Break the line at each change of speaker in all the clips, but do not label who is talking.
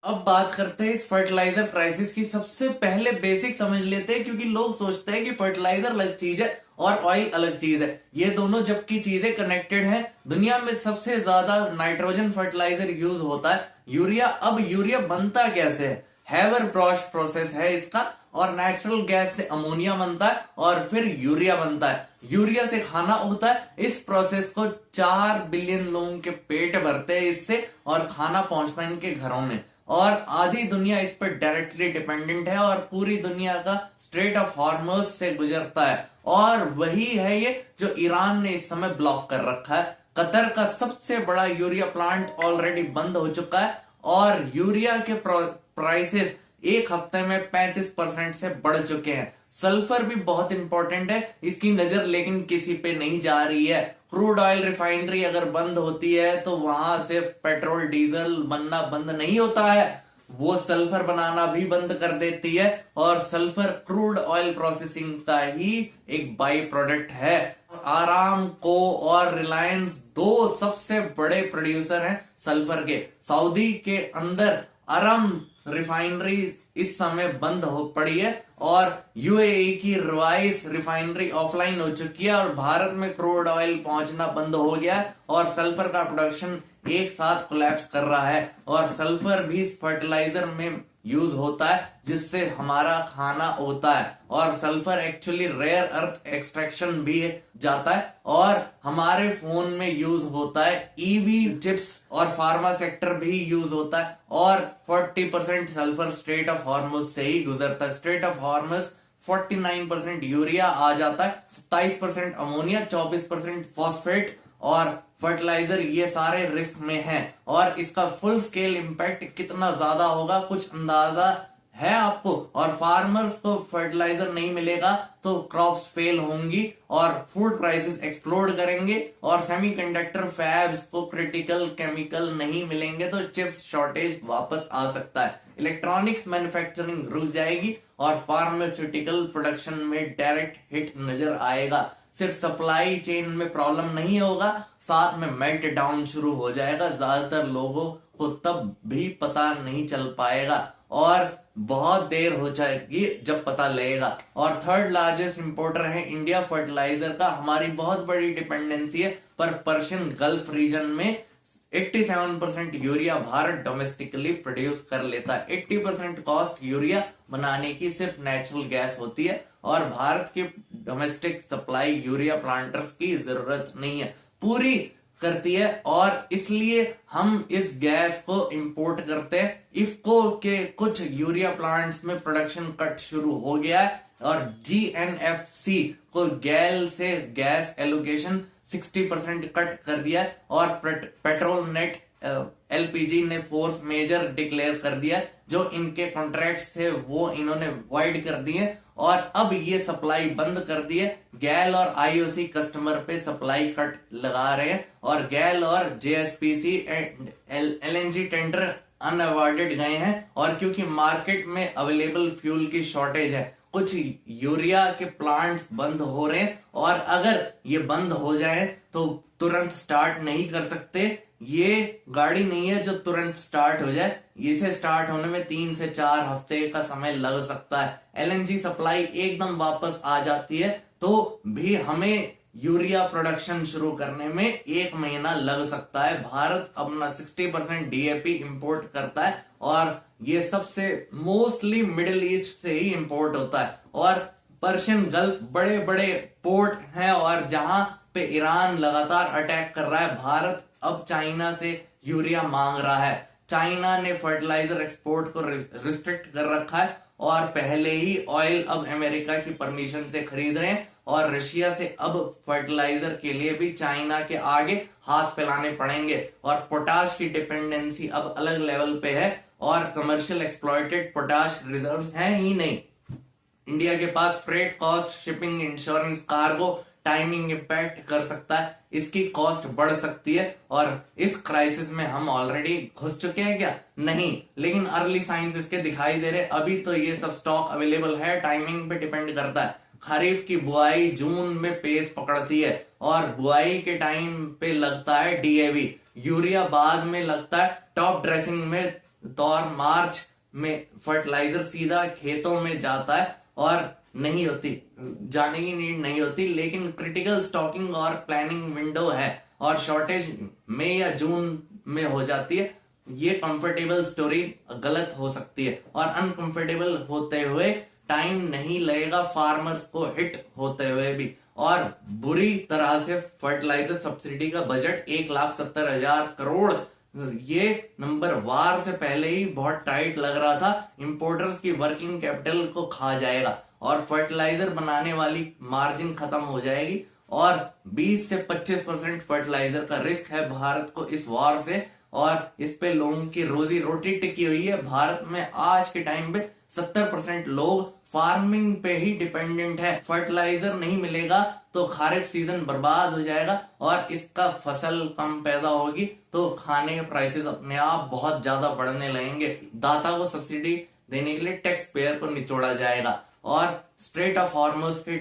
अब बात करते हैं इस फर्टिलाइजर क्राइसिस की। सबसे पहले बेसिक समझ लेते हैं, क्योंकि लोग सोचते हैं कि फर्टिलाइजर अलग चीज है और ऑयल अलग चीज है। ये दोनों जबकि चीजें कनेक्टेड हैं। दुनिया में सबसे ज्यादा नाइट्रोजन फर्टिलाइजर यूज होता है यूरिया। अब यूरिया बनता कैसे है? हैवर ब्रॉश प्रोसेस है इसका, और नेचुरल गैस से अमोनिया बनता है और फिर यूरिया बनता है। यूरिया से खाना उगता है। इस प्रोसेस को 4 बिलियन लोगों के पेट भरते हैं इससे, और खाना पहुंचता है इनके घरों में। और आधी दुनिया इस पर डायरेक्टली डिपेंडेंट है, और पूरी दुनिया का स्ट्रेट ऑफ हॉर्मोज से गुजरता है। और वही है ये जो ईरान ने इस समय ब्लॉक कर रखा है। कतर का सबसे बड़ा यूरिया प्लांट ऑलरेडी बंद हो चुका है, और यूरिया के प्राइसेस एक हफ्ते में 35% से बढ़ चुके हैं। सल्फर भी बहुत इंपॉर्टेंट है, इसकी नजर लेकिन किसी पे नहीं जा रही है। क्रूड ऑयल रिफाइनरी अगर बंद होती है तो वहां सिर्फ पेट्रोल डीजल बनना बंद नहीं होता है, वो सल्फर बनाना भी बंद कर देती है। और सल्फर क्रूड ऑयल प्रोसेसिंग का ही एक बाई प्रोडक्ट है। आरामको और रिलायंस दो सबसे बड़े प्रोड्यूसर हैं सल्फर के। सऊदी के अंदर अरम रिफाइनरी इस समय बंद हो पड़ी है, और यूएई की रवाइस रिफाइनरी ऑफलाइन हो चुकी है, और भारत में क्रूड ऑयल पहुंचना बंद हो गया है, और सल्फर का प्रोडक्शन एक साथ कोलैप्स कर रहा है। और सल्फर भी फर्टिलाइजर में यूज होता है जिससे हमारा खाना होता है। और sulphur actually rare earth extraction भी जाता है, और हमारे फोन में यूज होता है। ईवी चिप्स और फार्मा सेक्टर भी यूज होता है। और 40% सल्फर स्ट्रेट ऑफ हॉर्मोज से ही गुजरता है। स्ट्रेट ऑफ हॉर्मोज 49% यूरिया आ जाता है, 27% अमोनिया, 24% फॉस्फेट और फर्टिलाइजर, ये सारे रिस्क में हैं। और इसका फुल स्केल इंपैक्ट कितना ज्यादा होगा कुछ अंदाजा है आपको? और फार्मर्स को फर्टिलाइजर नहीं मिलेगा तो क्रॉप्स फेल होंगी, और फूड प्राइसेस एक्सप्लोड करेंगे, और सेमीकंडक्टर फैब्स को क्रिटिकल केमिकल नहीं मिलेंगे तो चिप्स शॉर्टेज वापस आ सकता है। इलेक्ट्रॉनिक्स मैन्युफैक्चरिंग रुक जाएगी, और फार्मास्यूटिकल प्रोडक्शन में डायरेक्ट हिट नजर आएगा। सिर्फ सप्लाई चेन में प्रॉब्लम नहीं होगा, साथ में मेल्ट डाउन शुरू हो जाएगा। ज्यादातर लोगों को तब भी पता नहीं चल पाएगा, और बहुत देर हो जाएगी जब पता लगेगा। और थर्ड लार्जेस्ट इंपोर्टर है इंडिया फर्टिलाइजर का। हमारी बहुत बड़ी डिपेंडेंसी है, पर पर्शियन गल्फ रीजन में 87% यूरिया भारत डोमेस्टिकली प्रोड्यूस कर लेता है। 80% कॉस्ट यूरिया बनाने की सिर्फ नेचुरल गैस होती है, और भारत के डोमेस्टिक सप्लाई यूरिया प्लांटर्स की जरूरत नहीं है, पूरी करती है। और इसलिए हम इस गैस को इंपोर्ट करते हैं। इफको के कुछ यूरिया प्लांट्स में प्रोडक्शन कट शुरू हो गया है, और जीएनएफसी को गैल से गैस एलोकेशन 60% कट कर दिया है, और पेट्रोल नेट एलपीजी ने फोर्स मेजर डिक्लेयर कर दिया। जो इनके कॉन्ट्रैक्ट्स थे वो इन्होंने वाइड कर दिए, और अब ये सप्लाई बंद कर दी है। गैल और आईओसी कस्टमर पे सप्लाई कट लगा रहे हैं, और गैल और जेएसपीसी एंड एलएनजी टेंडर अनअवार्डेड गए हैं। और क्योंकि मार्केट में अवेलेबल फ्यूल की शॉर्टेज है, कुछ यूरिया के प्लांट्स बंद हो रहे हैं, और अगर ये बंद हो जाए तो तुरंत स्टार्ट नहीं कर सकते। ये गाड़ी नहीं है जो तुरंत स्टार्ट हो जाए, इसे स्टार्ट होने में 3 से 4 हफ्ते का समय लग सकता है। एलएनजी सप्लाई एकदम वापस आ जाती है तो भी हमें यूरिया प्रोडक्शन शुरू करने में 1 महीना लग सकता है। भारत अपना 60% डीएपी इंपोर्ट करता है, और ये सबसे मोस्टली मिडिल ईस्ट से ही इंपोर्ट होता है। और पर्शियन गल्फ बड़े बड़े पोर्ट हैं, और जहां पे ईरान लगातार अटैक कर रहा है, भारत अब चाइना से यूरिया मांग रहा है। चाइना ने फर्टिलाइजर एक्सपोर्ट को रिस्ट्रिक्ट कर रखा है, और पहले ही ऑयल अब अमेरिका की परमिशन से खरीद रहे हैं, और रशिया से अब फर्टिलाइजर के लिए भी चाइना के आगे हाथ फैलाने पड़ेंगे। और पोटाश की डिपेंडेंसी अब अलग लेवल पे है, और कमर्शियल एक्सप्लॉयटेड पोटाश रिजर्व्स हैं ही नहीं। इंडिया के पास freight cost, shipping, insurance, cargo, timing impact कर सकता है, इसकी कॉस्ट बढ़ सकती है। और इस क्राइसिस में हम ऑलरेडी घुस चुके हैं क्या? नहीं, लेकिन अर्ली साइंस इसके दिखाई दे रहे। अभी तो ये सब स्टॉक अवेलेबल है, टाइमिंग पे डिपेंड करता है। खरीफ की बुआई जून में पेस पकड़ती है, और बुआई के टाइम पे लगता है डीएवी, यूरिया बाद में लगता है। टॉप ड्रेसिंग में तो और मार्च में फर्टिलाइजर सीधा खेतों में जाता है और नहीं होती, जाने की नीड नहीं होती, लेकिन क्रिटिकल स्टॉकिंग और प्लानिंग विंडो है और शॉर्टेज मई या जून में हो जाती है। ये कंफर्टेबल स्टोरी गलत हो सकती है और अनकंफर्टेबल होते हुए टाइम नहीं लगेगा फार्मर्स को हिट होते हुए भी। और बुरी तरह से फर्टिलाइजर सब्सिडी का बजट 1,70,000 करोड़, ये नंबर वार से पहले ही बहुत टाइट लग रहा था। इंपोर्टर्स की वर्किंग कैपिटल को खा जाएगा और फर्टिलाइजर बनाने वाली मार्जिन खत्म हो जाएगी और 20 से 25% फर्टिलाइजर का रिस्क है भारत को इस वॉर से और इस पे लोगों की रोजी रोटी टिकी हुई है। भारत में आज के टाइम पे 70% लोग फार्मिंग पे ही डिपेंडेंट है। फर्टिलाइजर नहीं मिलेगा तो खरीफ सीजन बर्बाद हो जाएगा और इसका फसल कम पैदा होगी तो खाने के प्राइसेस अपने आप बहुत ज्यादा बढ़ने लगेंगे। दाता को सब्सिडी देने के लिए टैक्स पेयर को निचोड़ा जाएगा और स्ट्रेट ऑफ हॉर्मोज की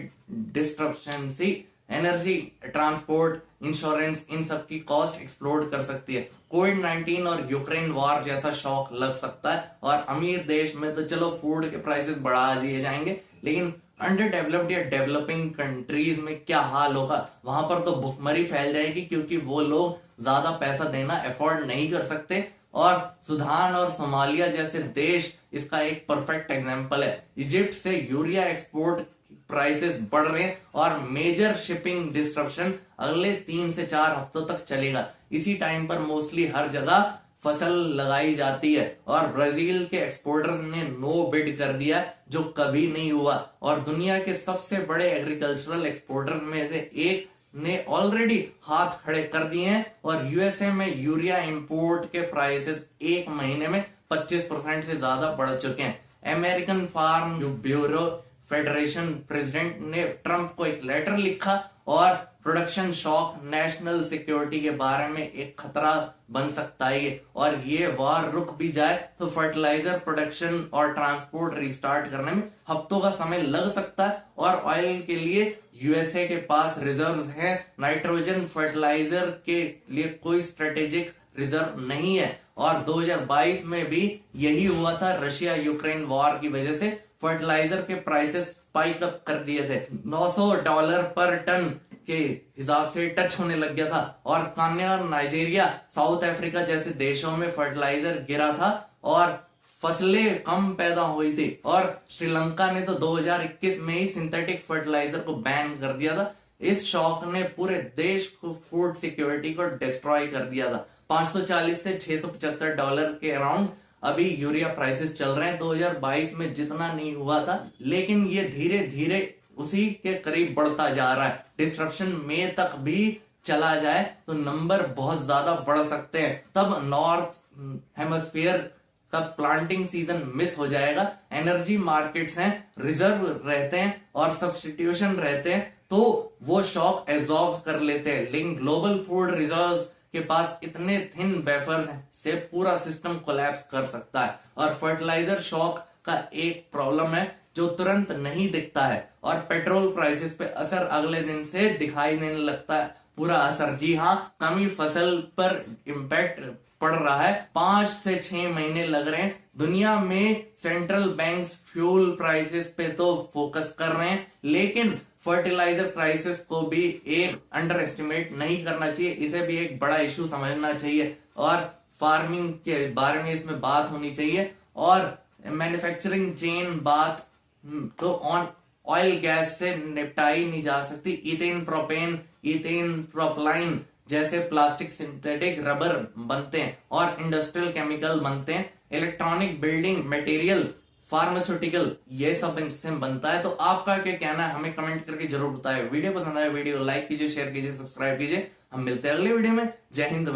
डिस्ट्रप्शन सी एनर्जी, ट्रांसपोर्ट, इंश्योरेंस, इन सब की कॉस्ट एक्सप्लोड कर सकती है। कोविड-19 और यूक्रेन वॉर जैसा शॉक लग सकता है और अमीर देश में तो चलो फूड के प्राइसेस बढ़ा दिए जाएंगे, लेकिन अंडर डेवलप्ड या डेवलपिंग कंट्रीज में क्या हाल होगा? वहां पर तो भुखमरी फैल जाएगी क्योंकि वो लोग ज्यादा पैसा देना अफोर्ड नहीं कर सकते। और सुदान और सोमालिया जैसे देश इसका एक परफेक्ट एग्जांपल है। इजिप्ट से यूरिया एक्सपोर्ट प्राइसेस बढ़ रहे हैं और मेजर शिपिंग डिस्ट्रप्शन अगले 3 से 4 हफ्तों तक चलेगा। इसी टाइम पर मोस्टली हर जगह फसल लगाई जाती है और ब्राजील के एक्सपोर्टर्स ने नो बिड कर दिया जो कभी नहीं हुआ और दुनिया के सबसे बड़े एग्रीकल्चरल एक्सपोर्टर में से एक ने ऑलरेडी हाथ खड़े कर दिए हैं और यूएसए में यूरिया इंपोर्ट के प्राइसेस एक महीने में 25% से ज्यादा बढ़ चुके हैं। American farm bureau federation president ने ट्रंप को एक लेटर लिखा और प्रोडक्शन शॉक नेशनल सिक्योरिटी के बारे में एक खतरा बन सकता है और ये वार रुक भी जाए तो फर्टिलाइजर प्रोडक्शन और ट्रांसपोर्ट रिस्टार्ट करने में हफ्तों का समय लग सकता है। और ऑयल के लिए यूएसए के पास रिजर्व्स हैं, नाइट्रोजन फर्टिलाइजर के लिए कोई स्ट्रेटेजिक रिजर्व नहीं है और 2022 में भी यही हुआ था। रशिया यूक्रेन वॉर की वजह से फर्टिलाइजर के प्राइसेस स्पाइक अप कर दिए थे, $900 पर टन के हिसाब से टच होने लग गया था और केन्या, नाइजीरिया, साउथ अफ्रीका जैसे देशों में फर्टिलाइजर गिरा था और फसलें कम पैदा हुई थी और श्रीलंका ने तो 2021 में ही सिंथेटिक फर्टिलाइजर को बैन कर दिया था। इस शॉक ने पूरे देश को फूड सिक्योरिटी को डिस्ट्रॉय कर दिया था। $540 से $675 के अराउंड अभी यूरिया प्राइसेस चल रहे हैं। 2022 में जितना नहीं हुआ था, लेकिन ये धीरे धीरे उसी के करीब बढ़ता जा रहा है। डिस्ट्रप्शन मई तक भी चला जाए तो नंबर बहुत ज्यादा बढ़ सकते हैं। तब नॉर्थ हेमस्फीयर का प्लांटिंग सीजन मिस हो जाएगा। एनर्जी मार्केट्स हैं, रिजर्व रहते हैं और सब्स्टिट्यूशन रहते हैं तो वो शॉक एब्जॉर्ब कर लेते हैं, लेकिन ग्लोबल फूड रिजर्व्स के पास इतने थिन बेफर्स से पूरा सिस्टम कोलैप्स कर सकता है। और फर्टिलाइजर शॉक का एक प्रॉब्लम है जो तुरंत नहीं दिखता है और पेट्रोल प्राइसेस पे असर अगले दिन से दिखाई देने लगता है पूरा असर। जी हाँ, कमी फसल पर इम्पैक्ट पड़ रहा है। 5 से 6 महीने लग रहे हैं। दुनिया में सेंट्रल बैंक्स फ्यूल प्राइसेस पे तो फोकस कर रहे हैं, लेकिन फर्टिलाइजर प्राइसेस को भी एक अंडर एस्टिमेट नहीं करना चाहिए। इसे भी एक बड़ा इश्यू समझना चाहिए और फार्मिंग के बारे में इसमें बात होनी चाहिए और मैन्युफैक्चरिंग चेन बात तो ऑन ऑयल गैस से निपटाई नहीं जा सकती। इथेन प्रोपेन, इथेन प्रोपलाइन जैसे प्लास्टिक, सिंथेटिक रबर बनते हैं और इंडस्ट्रियल केमिकल बनते हैं। इलेक्ट्रॉनिक, बिल्डिंग मटेरियल, फार्मास्यूटिकल, ये सब इनसे बनता है। तो आपका क्या कहना है हमें कमेंट करके जरूर बताएं। वीडियो पसंद आए वीडियो लाइक कीजिए, शेयर कीजिए, सब्सक्राइब कीजिए। हम मिलते हैं अगले वीडियो में। जय हिंद।